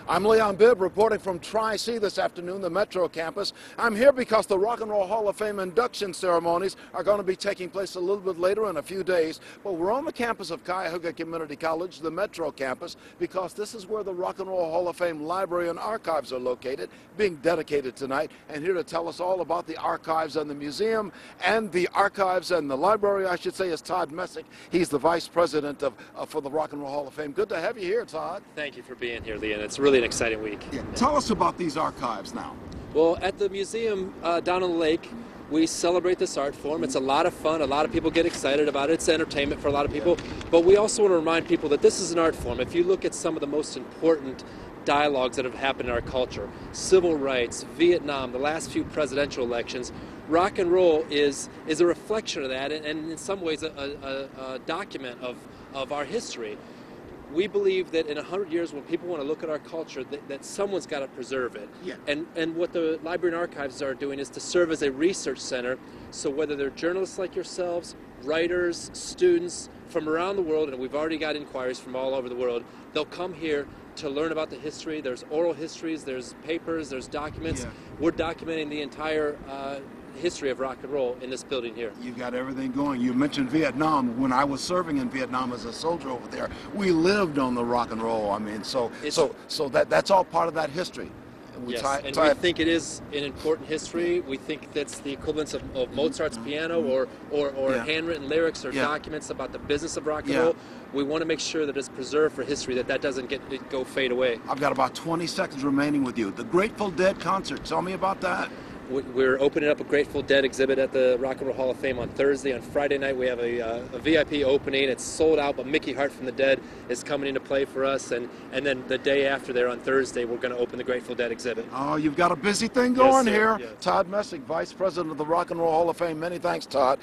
I'm Leon Bibb reporting from Tri-C this afternoon, the Metro campus. I'm here because the Rock and Roll Hall of Fame induction ceremonies are going to be taking place a little bit later in a few days. But we're on the campus of Cuyahoga Community College, the Metro campus, because this is where the Rock and Roll Hall of Fame Library and Archives are located, being dedicated tonight. And here to tell us all about the archives and the museum and the archives and the library, I should say, is Todd Messick. He's the vice president for the Rock and Roll Hall of Fame. Good to have you here, Todd. Thank you for being here, Leon. It's really an exciting week. Yeah. Tell us about these archives now. Well, at the museum down on the lake, we celebrate this art form. It's a lot of fun. A lot of people get excited about it. It's entertainment for a lot of people. But we also want to remind people that this is an art form. If you look at some of the most important dialogues that have happened in our culture, civil rights, Vietnam, the last few presidential elections, rock and roll is a reflection of that, and in some ways a document of our history. We believe that in 100 years, when people want to look at our culture, that someone's got to preserve it. Yeah. And what the Library and Archives are doing is to serve as a research center, so whether they're journalists like yourselves, writers, students from around the world, and we've already got inquiries from all over the world, they'll come here to learn about the history. There's oral histories, there's papers, there's documents. Yeah. We're documenting the entire history of rock and roll in this building here. You've got everything going. You mentioned Vietnam. When I was serving in Vietnam as a soldier over there, we lived on the rock and roll. I mean, so that's all part of that history. Yes, and we think it is an important history. We think that's the equivalence of Mozart's piano or handwritten lyrics or documents about the business of rock and roll. We want to make sure that it's preserved for history, that doesn't go fade away. I've got about 20 seconds remaining with you. The Grateful Dead concert. Tell me about that. We're opening up a Grateful Dead exhibit at the Rock and Roll Hall of Fame on Thursday. On Friday night, we have a VIP opening. It's sold out, but Mickey Hart from the Dead is coming into play for us. And then the day after there, on Thursday, we're going to open the Grateful Dead exhibit. Oh, you've got a busy thing going here. Yes. Todd Messick, Vice President of the Rock and Roll Hall of Fame. Many thanks, Todd.